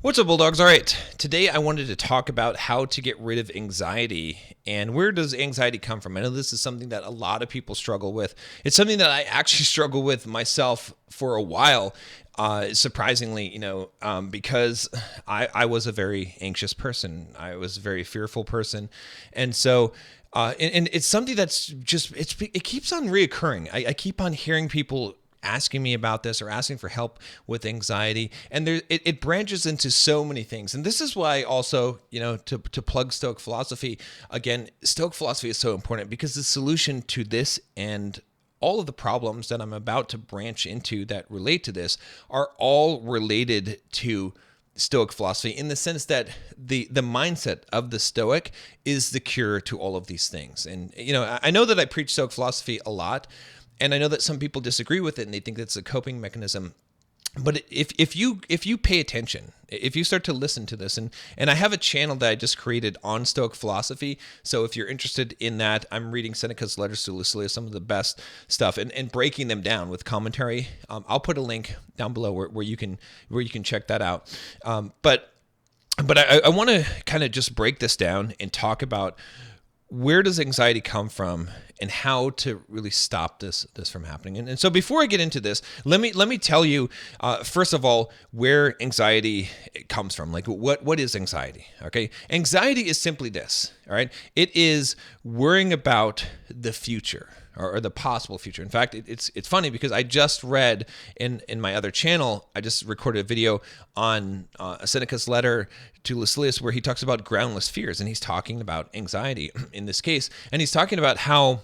What's up, Bulldogs? All right, today I wanted to talk about how to get rid of anxiety and where does anxiety come from. I know this is something that a lot of people struggle with. It's something that I actually struggle with myself for a while, surprisingly, because I was a very anxious person. I was a very fearful person. And so and it's something that's just, it keeps on reoccurring. I keep on hearing people asking me about this or asking for help with anxiety, and it branches into so many things. And this is why also, to plug Stoic philosophy again, Stoic philosophy is so important because the solution to this and all of the problems that I'm about to branch into that relate to this are all related to Stoic philosophy, in the sense that the mindset of the Stoic is the cure to all of these things. And I know that I preach Stoic philosophy a lot, and I know that some people disagree with it and they think that's a coping mechanism. But if you pay attention, if you start to listen to this, and I have a channel that I just created on Stoic philosophy. So if you're interested in that, I'm reading Seneca's letters to Lucilius, some of the best stuff, and breaking them down with commentary. I'll put a link down below where you can check that out. But I want to kind of just break this down and talk about where does anxiety come from and how to really stop this from happening. And so before I get into this, let me tell you, first of all, where anxiety comes from. Like, what is anxiety? Okay. Anxiety is simply this. All right. It is worrying about the future, or the possible future. In fact, it's funny because I just read in my other channel, I just recorded a video on Seneca's letter to Lucilius where he talks about groundless fears, and he's talking about anxiety in this case. And he's talking about how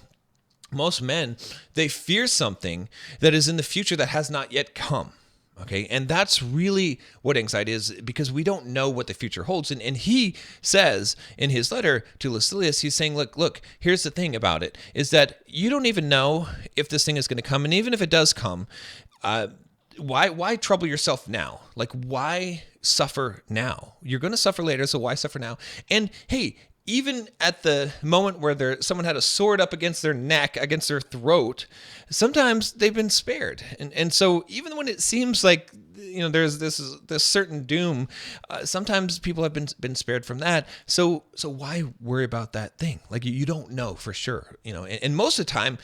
most men, they fear something that is in the future that has not yet come. Okay. And that's really what anxiety is, because we don't know what the future holds. And he says in his letter to Lucilius, he's saying, look, here's the thing about it, is that you don't even know if this thing is going to come. And even if it does come, why trouble yourself now? Like, why suffer now? You're going to suffer later. So why suffer now? And hey, even at the moment where someone had a sword up against their neck, against their throat, sometimes they've been spared. And so even when it seems like, there's this certain doom, sometimes people have been spared from that. So why worry about that thing? Like, you don't know for sure, and most of the time,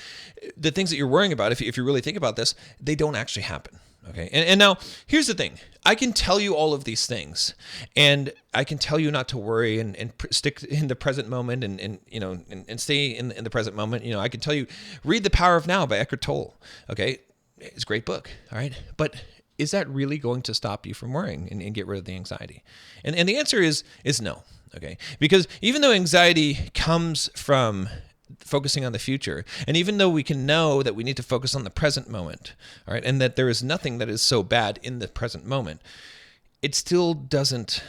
the things that you're worrying about, if you really think about this, they don't actually happen. Okay. And now here's the thing. I can tell you all of these things, and I can tell you not to worry and stick in the present moment and stay in the present moment. I can tell you, read The Power of Now by Eckhart Tolle. Okay. It's a great book. All right. But is that really going to stop you from worrying and get rid of the anxiety? And the answer is no. Okay. Because even though anxiety comes from focusing on the future, and even though we can know that we need to focus on the present moment, all right, and that there is nothing that is so bad in the present moment, it still doesn't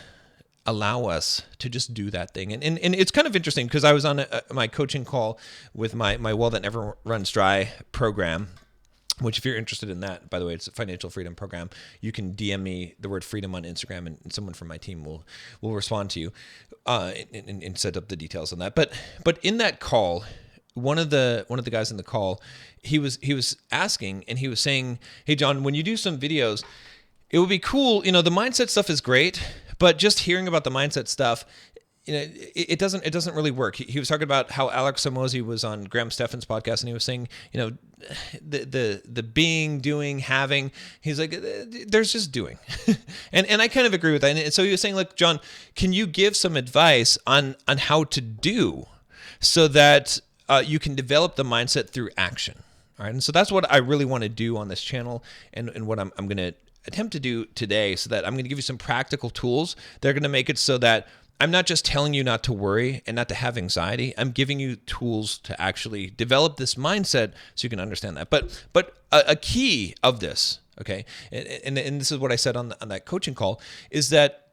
allow us to just do that thing. And it's kind of interesting because I was on my coaching call with my Well That Never Runs Dry program, which, if you're interested in that, by the way, it's a financial freedom program. You can DM me the word freedom on Instagram, and someone from my team will respond to you and set up the details on that. But in that call, one of the guys in the call, he was asking, and he was saying, "Hey, John, when you do some videos, it would be cool. The mindset stuff is great, but just hearing about the mindset stuff, it doesn't really work." He was talking about how Alex Hormozi was on Graham Stephan's podcast, and he was saying, the being, doing, having. He's like, there's just doing, and I kind of agree with that. And so he was saying, look, John, can you give some advice on how to do so that you can develop the mindset through action? All right, and so that's what I really want to do on this channel, and what I'm going to attempt to do today, so that I'm going to give you some practical tools that are going to make it so that I'm not just telling you not to worry and not to have anxiety. I'm giving you tools to actually develop this mindset so you can understand that. But a key of this, okay, and this is what I said on that coaching call, is that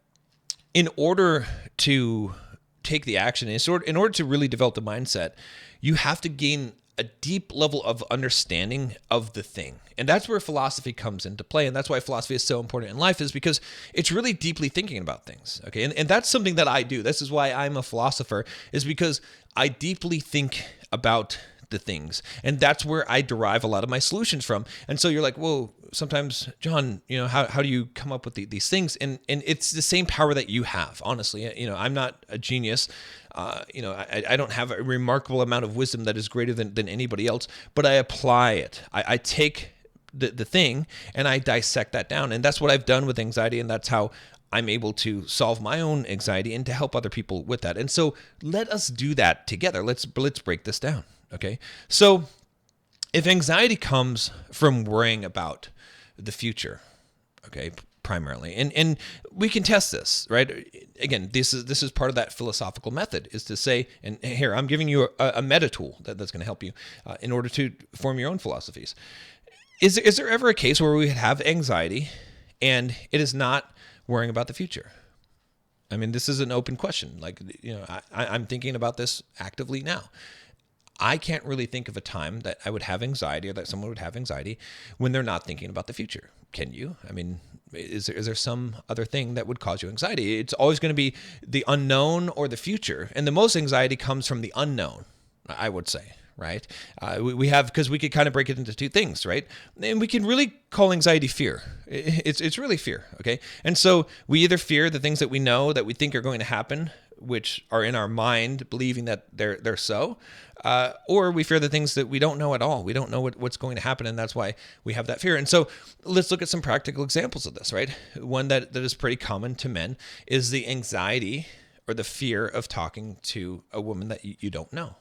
in order to take the action, in order to really develop the mindset, you have to gain a deep level of understanding of the thing. And that's where philosophy comes into play. And that's why philosophy is so important in life, is because it's really deeply thinking about things. Okay. And that's something that I do. This is why I'm a philosopher, is because I deeply think about the things. And that's where I derive a lot of my solutions from. And so you're like, well, sometimes, John, how do you come up with these things? And it's the same power that you have, honestly. I'm not a genius. I don't have a remarkable amount of wisdom that is greater than anybody else, but I apply it. I take the thing and I dissect that down. And that's what I've done with anxiety. And that's how I'm able to solve my own anxiety and to help other people with that. And so let us do that together. Let's break this down. Okay. So if anxiety comes from worrying about the future, okay, primarily, and we can test this, right? Again, this is part of that philosophical method, is to say, and here, I'm giving you a meta tool that's going to help you in order to form your own philosophies. Is there ever a case where we have anxiety and it is not worrying about the future? I mean, this is an open question. Like, I'm thinking about this actively now. I can't really think of a time that I would have anxiety or that someone would have anxiety when they're not thinking about the future. Can you? I mean, is there some other thing that would cause you anxiety? It's always going to be the unknown or the future. And the most anxiety comes from the unknown, I would say. Right? We have, because we could kind of break it into two things, right? And we can really call anxiety fear. It's really fear, okay? And so we either fear the things that we know that we think are going to happen, which are in our mind, believing that they're so, or we fear the things that we don't know at all. We don't know what's going to happen, and that's why we have that fear. And so let's look at some practical examples of this, right? One that is pretty common to men is the anxiety or the fear of talking to a woman that you don't know.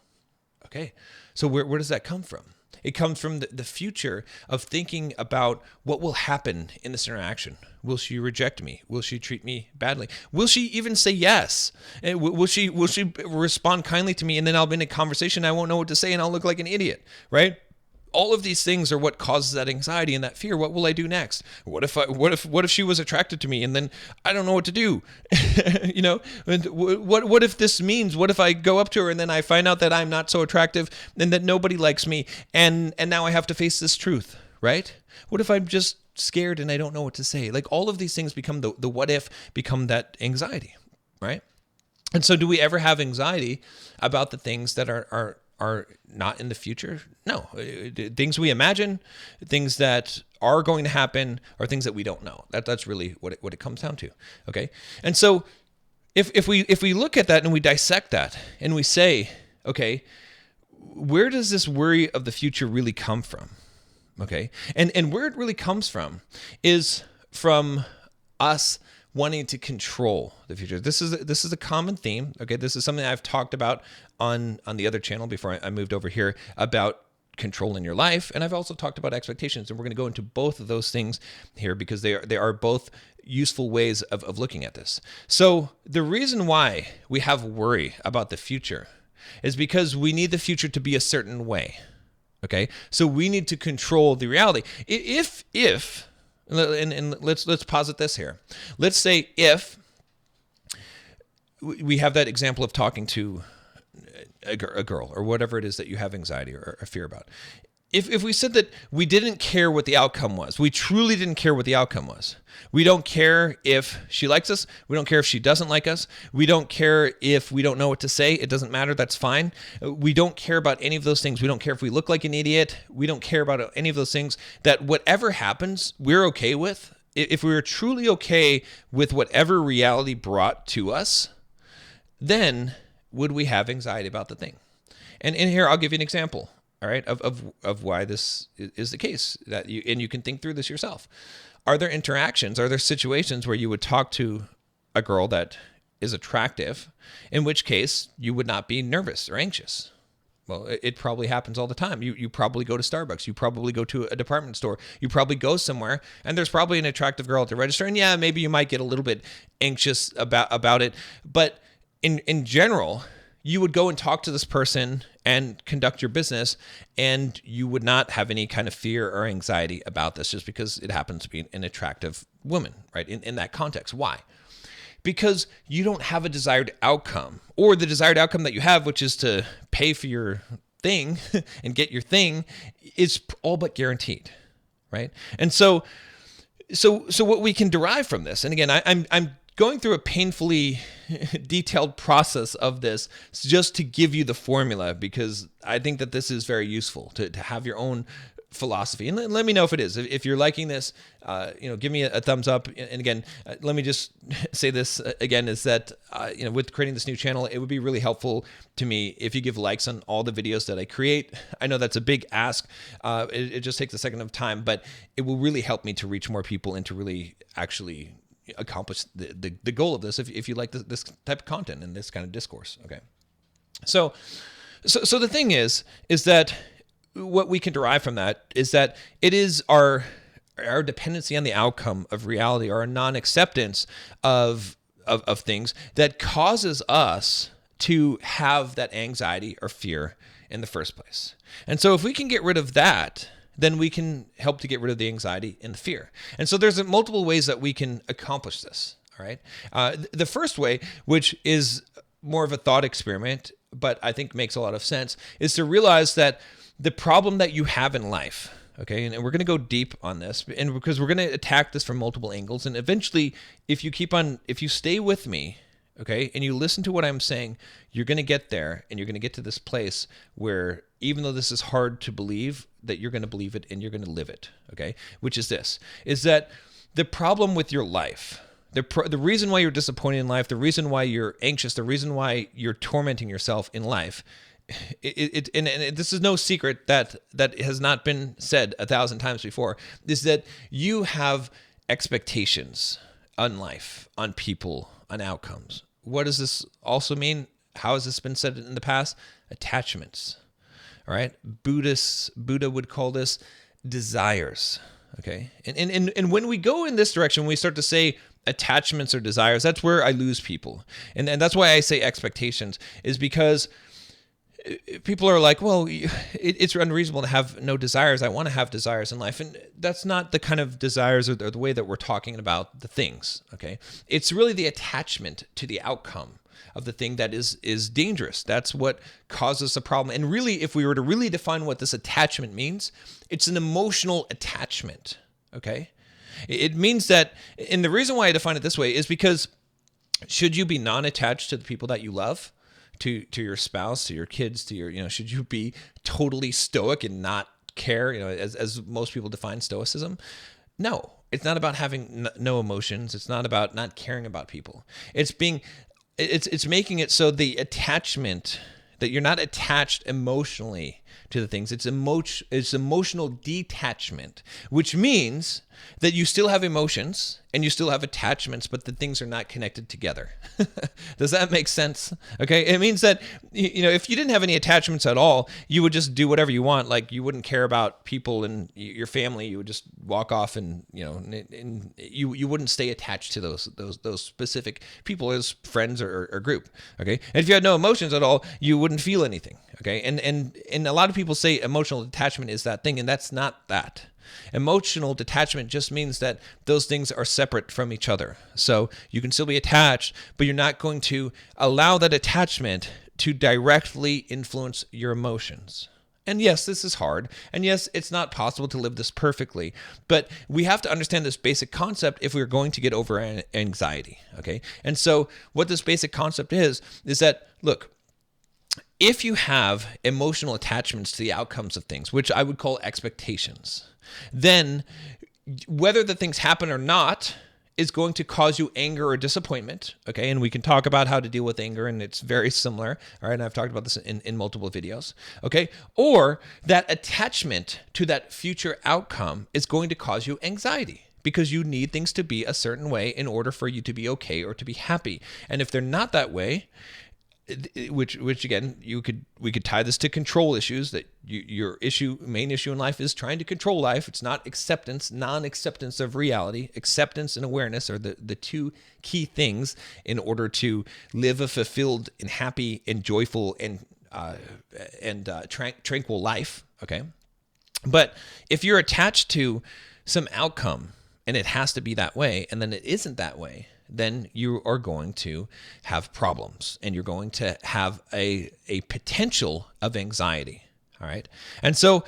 Okay, so where does that come from? It comes from the future of thinking about what will happen in this interaction. Will she reject me? Will she treat me badly? Will she even say yes? And will she respond kindly to me? And then I'll be in a conversation, I won't know what to say, and I'll look like an idiot, right? All of these things are what causes that anxiety and that fear. What will I do next? What if she was attracted to me and then I don't know what to do? And what if this means, what if I go up to her and then I find out that I'm not so attractive and that nobody likes me and now I have to face this truth, right? What if I'm just scared and I don't know what to say? Like, all of these things become the what if, become that anxiety, right? And so do we ever have anxiety about the things that are not in the future? No. Things we imagine, things that are going to happen, or things that we don't know. That's really what it comes down to. Okay. And so if we look at that and we dissect that and we say, okay, where does this worry of the future really come from? Okay. And where it really comes from is from us wanting to control the future. This is a common theme. Okay, this is something I've talked about on the other channel before I moved over here, about controlling your life, and I've also talked about expectations. And we're going to go into both of those things here because they are both useful ways of looking at this. So the reason why we have worry about the future is because we need the future to be a certain way. Okay, so we need to control the reality. If And let's posit this here. Let's say if we have that example of talking to a girl or whatever it is that you have anxiety or a fear about. If we said that we didn't care what the outcome was, we truly didn't care what the outcome was. We don't care if she likes us. We don't care if she doesn't like us. We don't care if we don't know what to say. It doesn't matter. That's fine. We don't care about any of those things. We don't care if we look like an idiot. We don't care about any of those things. That whatever happens, we're okay with. If we were truly okay with whatever reality brought to us, then would we have anxiety about the thing? And in here, I'll give you an example. All right, of why this is the case, that you can think through this yourself. Are there interactions, are there situations where you would talk to a girl that is attractive, in which case you would not be nervous or anxious? Well, it probably happens all the time. You probably go to Starbucks, you probably go to a department store, you probably go somewhere, and there's probably an attractive girl at the register, and yeah, maybe you might get a little bit anxious about it, but in general, you would go and talk to this person and conduct your business, and you would not have any kind of fear or anxiety about this just because it happens to be an attractive woman, right? In that context. Why? Because you don't have a desired outcome, or the desired outcome that you have, which is to pay for your thing and get your thing, is all but guaranteed, right? And so what we can derive from this, and again, I'm going through a painfully detailed process of this just to give you the formula, because I think that this is very useful to have your own philosophy. And let me know if it is. If you're liking this, give me a thumbs up. And again, let me just say this again, is that, with creating this new channel, it would be really helpful to me if you give likes on all the videos that I create. I know that's a big ask. It just takes a second of time, but it will really help me to reach more people and to really actually accomplish the goal of this if you like this type of content and this kind of discourse. Okay. So the thing is that what we can derive from that is that it is our dependency on the outcome of reality, or our non-acceptance of things, that causes us to have that anxiety or fear in the first place. And so if we can get rid of that, then we can help to get rid of the anxiety and the fear. And so there's multiple ways that we can accomplish this. All right. The first way, which is more of a thought experiment, but I think makes a lot of sense, is to realize that the problem that you have in life, okay, and we're going to go deep on this, and because we're going to attack this from multiple angles, and eventually, if you stay with me, okay, and you listen to what I'm saying, you're going to get there, and you're going to get to this place where, even though this is hard to believe, that you're going to believe it and you're going to live it, okay, which is this, is that the problem with your life, the reason why you're disappointed in life, the reason why you're anxious, the reason why you're tormenting yourself in life, and this is no secret that has not been said 1,000 times before, is that you have expectations on life, on people, on outcomes. What does this also mean? How has this been said in the past? Attachments. All right. Buddha would call this desires. Okay. And when we go in this direction, we start to say attachments or desires, that's where I lose people. And that's why I say expectations, is because people are like, well, it's unreasonable to have no desires. I want to have desires in life. And that's not the kind of desires or the way that we're talking about the things, okay? It's really the attachment to the outcome of the thing that is dangerous. That's what causes a problem. And really, if we were to really define what this attachment means, it's an emotional attachment, okay? It means that, and the reason why I define it this way is because should you be non-attached to the people that you love, to your spouse, to your kids, to your, should you be totally stoic and not care, as most people define stoicism? No, it's not about having no emotions. It's not about not caring about people. It's making it so the attachment, that you're not attached emotionally to the things. It's emotional detachment, which means that you still have emotions and you still have attachments, but the things are not connected together. Does that make sense? Okay. It means that, if you didn't have any attachments at all, you would just do whatever you want. Like, you wouldn't care about people and your family. You would just walk off and you wouldn't stay attached to those specific people as friends or group. Okay. And if you had no emotions at all, you wouldn't feel anything. Okay. And a lot of people say emotional detachment is that thing, and that's not that. Emotional detachment just means that those things are separate from each other. So you can still be attached, but you're not going to allow that attachment to directly influence your emotions. And yes, this is hard. And yes, it's not possible to live this perfectly. But we have to understand this basic concept if we're going to get over anxiety. Okay. And so what this basic concept is that, look, if you have emotional attachments to the outcomes of things, which I would call expectations, then whether the things happen or not is going to cause you anger or disappointment. Okay. And we can talk about how to deal with anger, and it's very similar. All right. And I've talked about this in multiple videos. Okay. Or that attachment to that future outcome is going to cause you anxiety, because you need things to be a certain way in order for you to be okay or to be happy. And if they're not that way, which again, we could tie this to control issues, that your main issue in life is trying to control life. It's not acceptance, non-acceptance of reality. Acceptance and awareness are the two key things in order to live a fulfilled and happy and joyful and tranquil life. Okay. But if you're attached to some outcome and it has to be that way, and then it isn't that way, then you are going to have problems, and you're going to have a potential of anxiety. All right. And so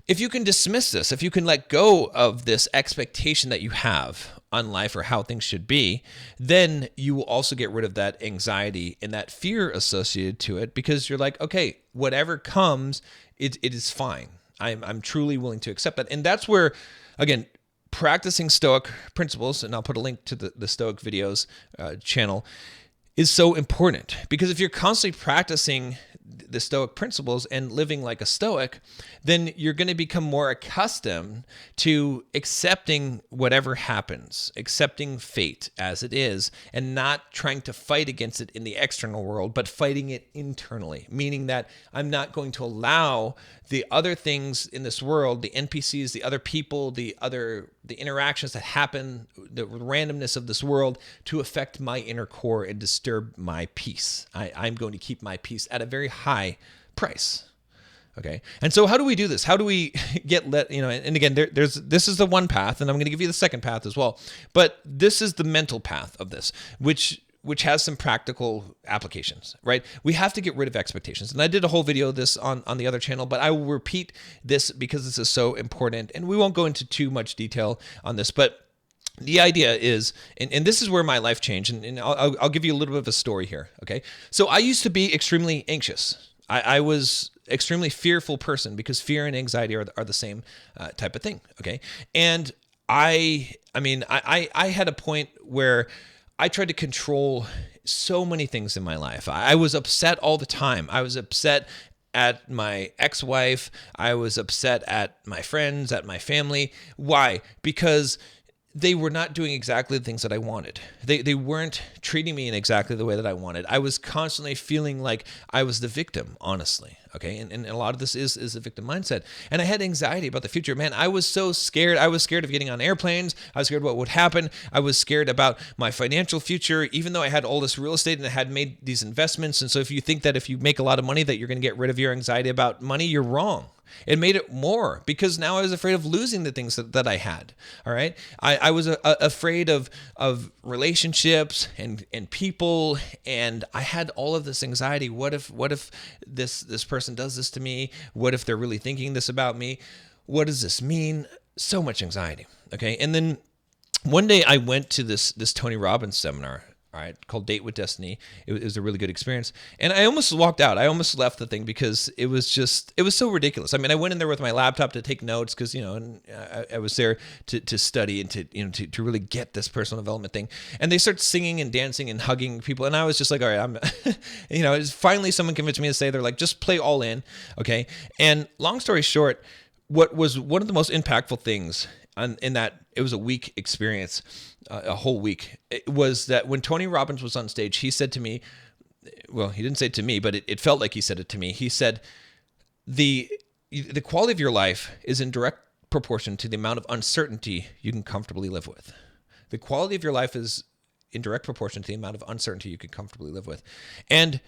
if you can dismiss this, if you can let go of this expectation that you have on life or how things should be, then you will also get rid of that anxiety and that fear associated to it, because you're like, okay, whatever comes, it is fine. I'm truly willing to accept that. And that's where, again, practicing Stoic principles, and I'll put a link to the Stoic videos channel, is so important. Because if you're constantly practicing the Stoic principles and living like a Stoic, then you're going to become more accustomed to accepting whatever happens, accepting fate as it is, and not trying to fight against it in the external world, but fighting it internally, meaning that I'm not going to allow the other things in this world, the NPCs, the other people, the interactions that happen, the randomness of this world, to affect my inner core and disturb my peace. I'm going to keep my peace at a very high price. Okay. And so how do we do this? How do we and again, this is the one path, and I'm going to give you the second path as well. But this is the mental path of this, which has some practical applications, right? We have to get rid of expectations. And I did a whole video of this on the other channel, but I will repeat this because this is so important. And we won't go into too much detail on this, but the idea is, and this is where my life changed, and I'll give you a little bit of a story here, okay? So I used to be extremely anxious. I was extremely fearful person, because fear and anxiety are the same type of thing, okay? And I had a point where I tried to control so many things in my life. I was upset all the time. I was upset at my ex-wife. I was upset at my friends, at my family. Why? Because they were not doing exactly the things that I wanted. They weren't treating me in exactly the way that I wanted. I was constantly feeling like I was the victim, honestly. Okay. And a lot of this is a victim mindset. And I had anxiety about the future. Man, I was so scared. I was scared of getting on airplanes. I was scared what would happen. I was scared about my financial future, even though I had all this real estate and I had made these investments. And so if you think that if you make a lot of money that you're going to get rid of your anxiety about money, you're wrong. It made it more, because now I was afraid of losing the things that I had. All right. I was afraid of relationships and people. And I had all of this anxiety. What if this person does this to me? What if they're really thinking this about me? What does this mean? So much anxiety. Okay. And then one day I went to this Tony Robbins seminar, all right, called Date with Destiny. It was a really good experience. And I almost walked out. I almost left the thing, because it was so ridiculous. I mean, I went in there with my laptop to take notes, because, I was there to study and to really get this personal development thing. And they start singing and dancing and hugging people. And I was just like, all right, finally someone convinced me to say, they're like, just play all in. Okay. And long story short, what was one of the most impactful things in that, it was a week experience, a whole week, it was that when Tony Robbins was on stage, he said to me, well, he didn't say it to me, but it felt like he said it to me. He said, the quality of your life is in direct proportion to the amount of uncertainty you can comfortably live with. The quality of your life is in direct proportion to the amount of uncertainty you can comfortably live with. And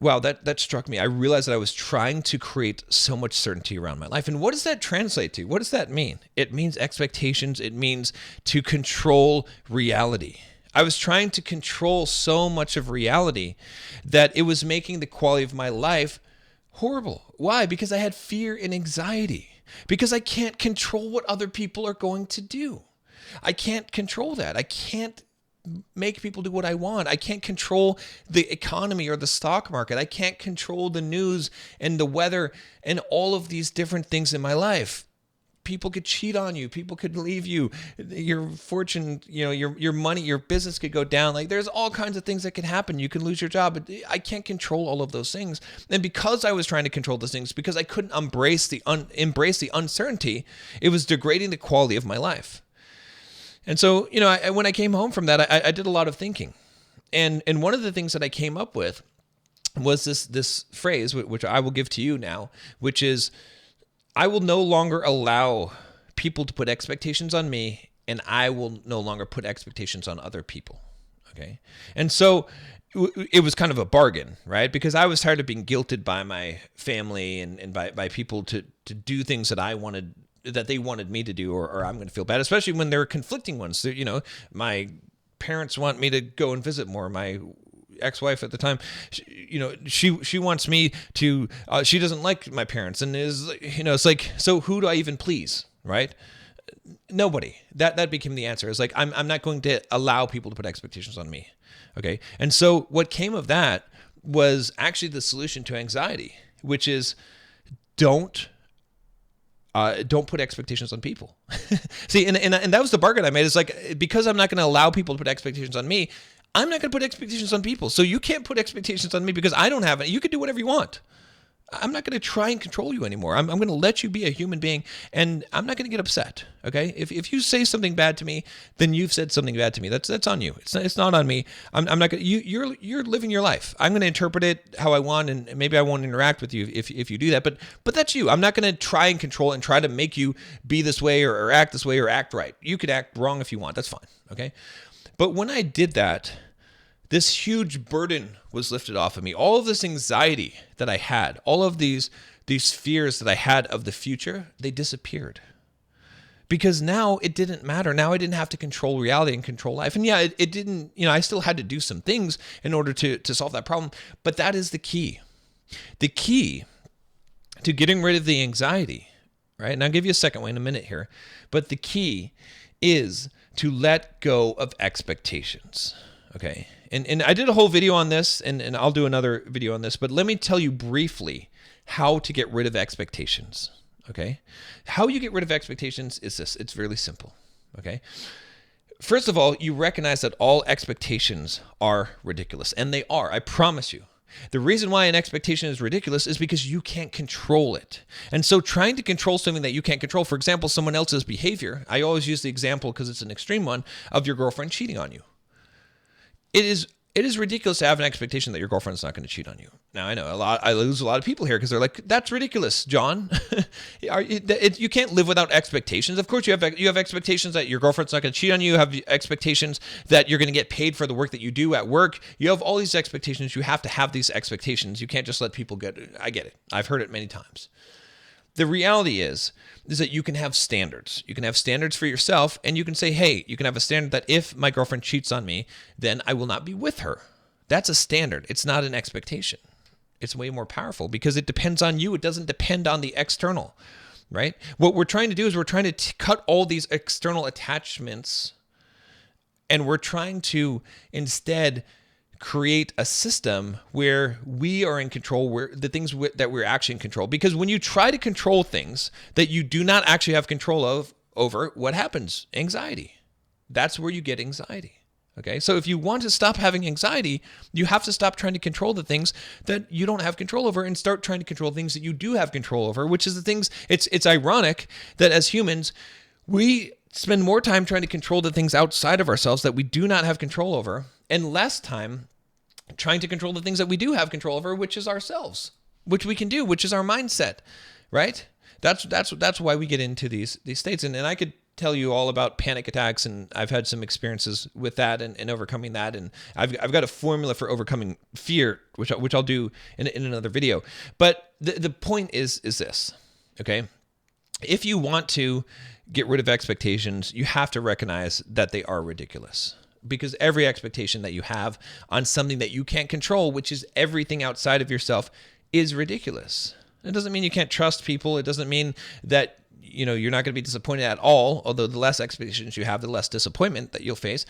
wow, that struck me. I realized that I was trying to create so much certainty around my life. And what does that translate to? What does that mean? It means expectations. It means to control reality. I was trying to control so much of reality that it was making the quality of my life horrible. Why? Because I had fear and anxiety. Because I can't control what other people are going to do. I can't control that. I can't make people do what I want. I can't control the economy or the stock market. I can't control the news and the weather and all of these different things in my life. People could cheat on you. People could leave you. Your fortune, your money, your business could go down. Like, there's all kinds of things that can happen. You can lose your job, but I can't control all of those things. And because I was trying to control those things, because I couldn't embrace the uncertainty, it was degrading the quality of my life. And so, when I came home from that, I did a lot of thinking. And one of the things that I came up with was this phrase, which I will give to you now, which is, I will no longer allow people to put expectations on me, and I will no longer put expectations on other people. Okay. And so it was kind of a bargain, right? Because I was tired of being guilted by my family and by people to do things that they wanted me to do, or I'm going to feel bad, especially when there were conflicting ones. So, my parents want me to go and visit more. My ex-wife at the time, she wants me to, she doesn't like my parents, and it's like, so who do I even please, right? Nobody. That became the answer. It's like, I'm not going to allow people to put expectations on me. Okay. And so what came of that was actually the solution to anxiety, which is don't put expectations on people. See, and that was the bargain I made. It's like, because I'm not going to allow people to put expectations on me, I'm not going to put expectations on people. So you can't put expectations on me because I don't have it. You can do whatever you want. I'm not going to try and control you anymore. I'm going to let you be a human being, and I'm not going to get upset. Okay. If you say something bad to me, then you've said something bad to me. That's on you. It's not on me. I'm not going to, you're living your life. I'm going to interpret it how I want, and maybe I won't interact with you if you do that, but that's you. I'm not going to try and control and try to make you be this way or act this way or act right. You could act wrong if you want. That's fine. Okay. But when I did that, this huge burden was lifted off of me. All of this anxiety that I had, all of these fears that I had of the future, they disappeared. Because now it didn't matter. Now I didn't have to control reality and control life. And yeah, it didn't, I still had to do some things in order to solve that problem. But that is the key. The key to getting rid of the anxiety, right? And I'll give you a second one in a minute here. But the key is to let go of expectations. Okay. And I did a whole video on this, and I'll do another video on this, but let me tell you briefly how to get rid of expectations. Okay. How you get rid of expectations is this. It's really simple. Okay. First of all, you recognize that all expectations are ridiculous, and they are. I promise you. The reason why an expectation is ridiculous is because you can't control it. And so trying to control something that you can't control, for example, someone else's behavior, I always use the example because it's an extreme one, of your girlfriend cheating on you. It is ridiculous to have an expectation that your girlfriend's not going to cheat on you. Now, I know I lose a lot of people here because they're like, that's ridiculous, John. You can't live without expectations. Of course, you have expectations that your girlfriend's not going to cheat on you. You have expectations that you're going to get paid for the work that you do at work. You have all these expectations. You have to have these expectations. You can't just let people get it. I get it. I've heard it many times. The reality is that you can have standards. You can have standards for yourself, and you can say, hey, you can have a standard that if my girlfriend cheats on me, then I will not be with her. That's a standard. It's not an expectation. It's way more powerful because it depends on you. It doesn't depend on the external, right? What we're trying to do is we're trying to cut all these external attachments, and we're trying to instead create a system where we are in control, where the things that we're actually in control. Because when you try to control things that you do not actually have control over, what happens? Anxiety. That's where you get anxiety. Okay. So if you want to stop having anxiety, you have to stop trying to control the things that you don't have control over and start trying to control things that you do have control over, which is the things. It's ironic that as humans, we spend more time trying to control the things outside of ourselves that we do not have control over, and less time trying to control the things that we do have control over, which is ourselves, which we can do, which is our mindset, right? That's why we get into these states. And I could tell you all about panic attacks, and I've had some experiences with that and overcoming that. And I've got a formula for overcoming fear, which I'll do in another video. But the point is this, okay? If you want to get rid of expectations, you have to recognize that they are ridiculous. Because every expectation that you have on something that you can't control, which is everything outside of yourself, is ridiculous. It doesn't mean you can't trust people. It doesn't mean that you're not going to be disappointed at all. Although the less expectations you have, the less disappointment that you'll face.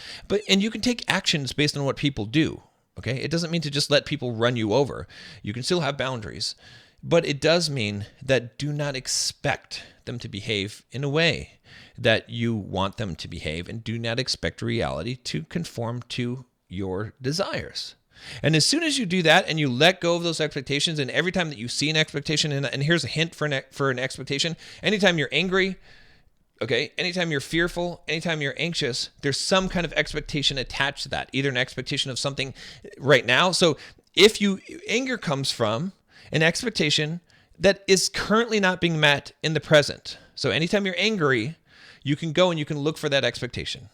And you can take actions based on what people do. Okay, it doesn't mean to just let people run you over. You can still have boundaries, but it does mean that do not expect them to behave in a way that you want them to behave, and do not expect reality to conform to your desires. And as soon as you do that and you let go of those expectations, and every time that you see an expectation, and here's a hint for an expectation, anytime you're angry, okay, anytime you're fearful, anytime you're anxious, there's some kind of expectation attached to that, either an expectation of something right now. So if anger comes from an expectation that is currently not being met in the present. So anytime you're angry, you can go and you can look for that expectation.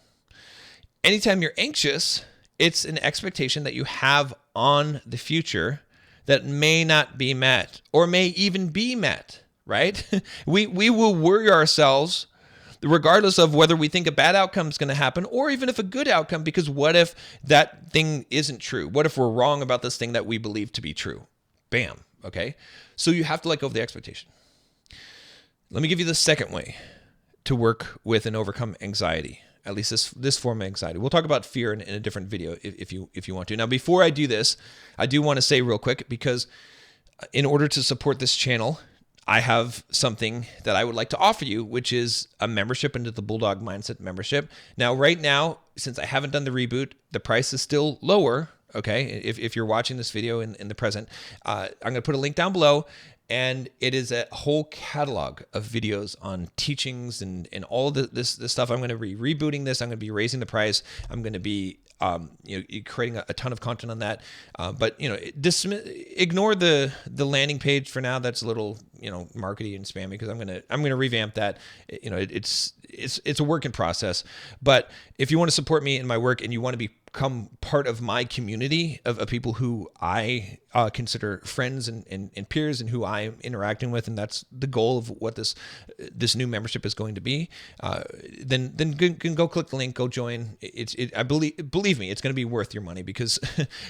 Anytime you're anxious, it's an expectation that you have on the future that may not be met or may even be met, right? We will worry ourselves regardless of whether we think a bad outcome is going to happen or even if a good outcome, because what if that thing isn't true? What if we're wrong about this thing that we believe to be true? Bam. Okay. So you have to let go of the expectation. Let me give you the second way to work with and overcome anxiety, at least this form of anxiety. We'll talk about fear in a different video if you want to. Now, before I do this, I do want to say real quick, because in order to support this channel, I have something that I would like to offer you, which is a membership into the Bulldog Mindset membership. Now, right now, since I haven't done the reboot, the price is still lower. Okay, if you're watching this video in the present, I'm going to put a link down below, and it is a whole catalog of videos on teachings and all this stuff. I'm going to be rebooting this. I'm going to be raising the price. I'm going to be creating a ton of content on that. But ignore the landing page for now. That's a little markety and spammy, because I'm gonna revamp that. It's a work in process. But if you want to support me in my work and you want to become part of my community of people who I consider friends and peers, and who I'm interacting with, and that's the goal of what this new membership is going to be, then go click the link, go join. I believe me, it's going to be worth your money, because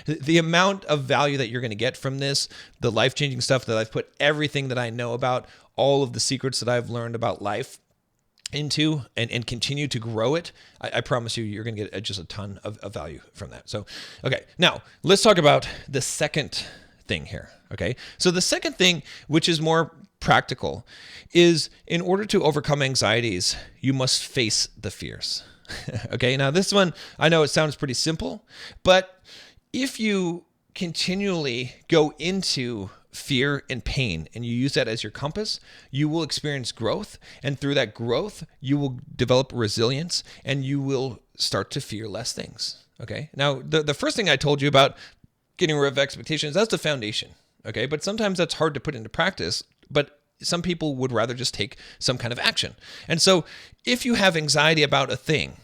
the amount of value that you're going to get from this, the life-changing stuff that I've put everything that I know about, all of the secrets that I've learned about life into and continue to grow it, I promise you're going to get just a ton of value from that. So, okay, now let's talk about the second thing here. Okay, so the second thing, which is more practical, is in order to overcome anxieties, you must face the fears. Okay, now this one, I know it sounds pretty simple, but if you continually go into fear and pain, and you use that as your compass, you will experience growth. And through that growth, you will develop resilience, and you will start to fear less things. Okay. Now, the first thing I told you about getting rid of expectations, that's the foundation. Okay. But sometimes that's hard to put into practice, but some people would rather just take some kind of action. And so if you have anxiety about a thing,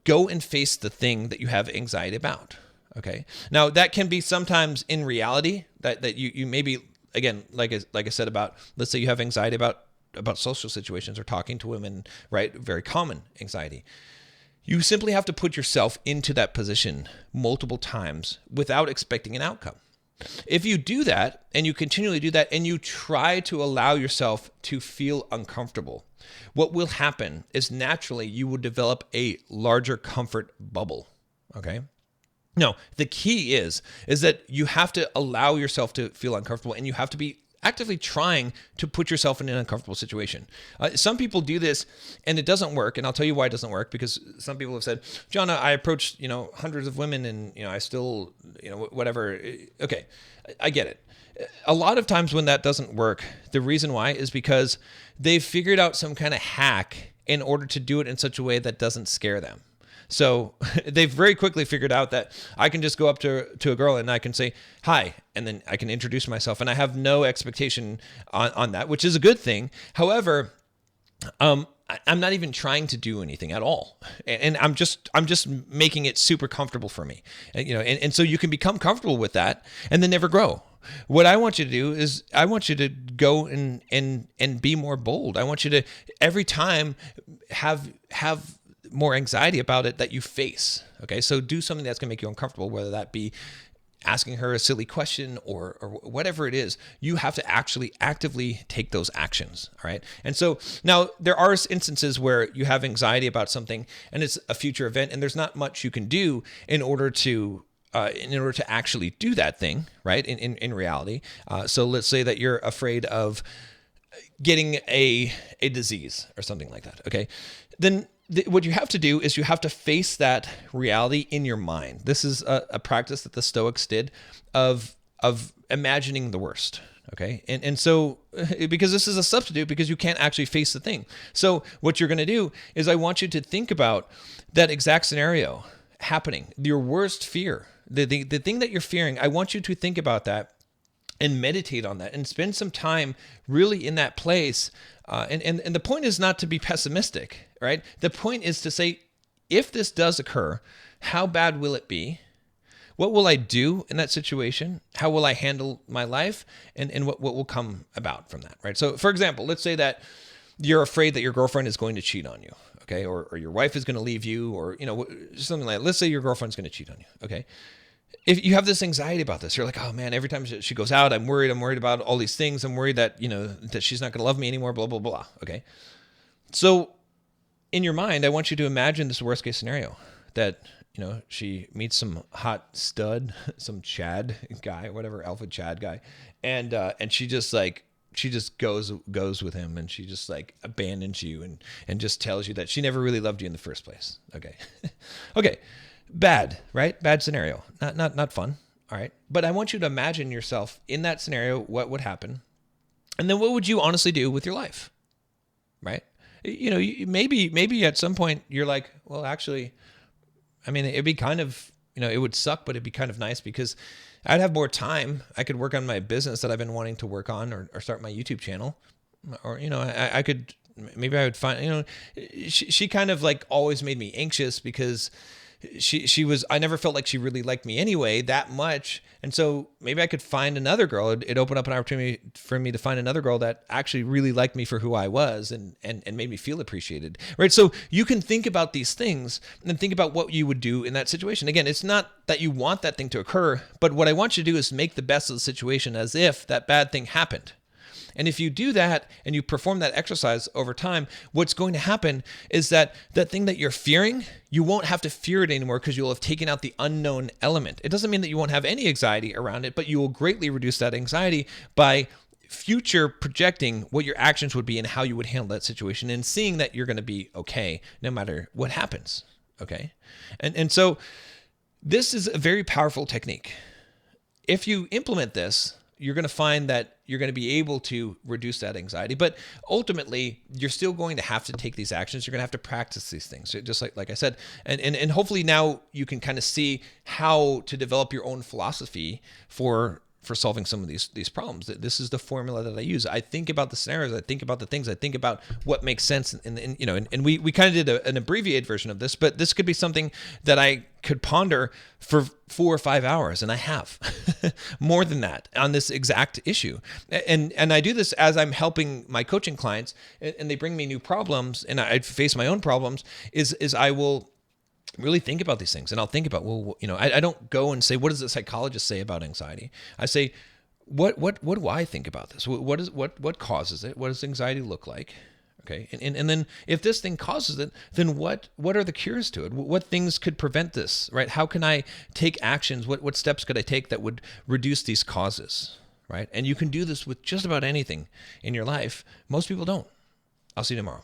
go and face the thing that you have anxiety about. Okay. Now that can be sometimes in reality that you maybe, again, like I said about, let's say you have anxiety about social situations or talking to women, right? Very common anxiety. You simply have to put yourself into that position multiple times without expecting an outcome. If you do that, and you continually do that, and you try to allow yourself to feel uncomfortable, what will happen is naturally you will develop a larger comfort bubble. Okay. No, the key is that you have to allow yourself to feel uncomfortable, and you have to be actively trying to put yourself in an uncomfortable situation. Some people do this and it doesn't work, and I'll tell you why it doesn't work, because some people have said, John, I approached hundreds of women, and I still whatever. Okay, I get it. A lot of times when that doesn't work, the reason why is because they've figured out some kind of hack in order to do it in such a way that doesn't scare them. So they've very quickly figured out that I can just go up to a girl and I can say, hi, and then I can introduce myself, and I have no expectation on that, which is a good thing. However, I'm not even trying to do anything at all. And I'm just making it super comfortable for me. And so you can become comfortable with that and then never grow. What I want you to do is I want you to go and be more bold. I want you to every time have more anxiety about it that you face. Okay. So do something that's going to make you uncomfortable, whether that be asking her a silly question or whatever it is. You have to actually actively take those actions. All right. And so now there are instances where you have anxiety about something and it's a future event, and there's not much you can do in order to actually do that thing, right? In reality. So let's say that you're afraid of getting a disease or something like that. Okay. Then what you have to do is you have to face that reality in your mind. This is a practice that the Stoics did of imagining the worst. Okay. And so, because this is a substitute, because you can't actually face the thing. So what you're going to do is I want you to think about that exact scenario happening, your worst fear, the thing that you're fearing. I want you to think about that and meditate on that and spend some time really in that place. And the point is not to be pessimistic, right? The point is to say, if this does occur, how bad will it be? What will I do in that situation? How will I handle my life? And what will come about from that, right? So for example, let's say that you're afraid that your girlfriend is going to cheat on you, okay? Or your wife is going to leave you, or, something like that. Let's say your girlfriend's going to cheat on you, okay? If you have this anxiety about this, you're like, oh man, every time she goes out, I'm worried about all these things. I'm worried that, that she's not going to love me anymore, blah, blah, blah. Okay. So in your mind, I want you to imagine this worst case scenario that, she meets some hot stud, some Chad guy, whatever, alpha Chad guy. And she just goes with him, and she just like abandons you and just tells you that she never really loved you in the first place. Okay. Okay. Bad, right? Bad scenario. Not fun. All right. But I want you to imagine yourself in that scenario, what would happen? And then what would you honestly do with your life? Right? Maybe at some point you're like, well, actually, I mean, it'd be kind of, it would suck, but it'd be kind of nice because I'd have more time. I could work on my business that I've been wanting to work on, or start my YouTube channel, or, I could, maybe I would find, she kind of like always made me anxious because I never felt like she really liked me anyway that much. And so maybe I could find another girl. It'd open up an opportunity for me to find another girl that actually really liked me for who I was and made me feel appreciated. Right. So you can think about these things and think about what you would do in that situation. Again, it's not that you want that thing to occur, but what I want you to do is make the best of the situation as if that bad thing happened. And if you do that and you perform that exercise over time, what's going to happen is that thing that you're fearing, you won't have to fear it anymore because you'll have taken out the unknown element. It doesn't mean that you won't have any anxiety around it, but you will greatly reduce that anxiety by future projecting what your actions would be and how you would handle that situation and seeing that you're going to be okay no matter what happens. Okay. And so this is a very powerful technique. If you implement this, you're going to find that you're going to be able to reduce that anxiety. But ultimately, you're still going to have to take these actions. You're going to have to practice these things, just like I said. And hopefully now you can kind of see how to develop your own philosophy for solving some of these problems. This is the formula that I use. I think about the scenarios. I think about the things. I think about what makes sense. And we kind of did an abbreviated version of this, but this could be something that I could ponder for 4 or 5 hours. And I have more than that on this exact issue. And I do this as I'm helping my coaching clients and they bring me new problems and I face my own problems is I will really think about these things. And I'll think about, I don't go and say, what does the psychologist say about anxiety? I say, what do I think about this? What causes it? What does anxiety look like? Okay. And then if this thing causes it, then what are the cures to it? What things could prevent this, right? How can I take actions? What steps could I take that would reduce these causes, right? And you can do this with just about anything in your life. Most people don't. I'll see you tomorrow.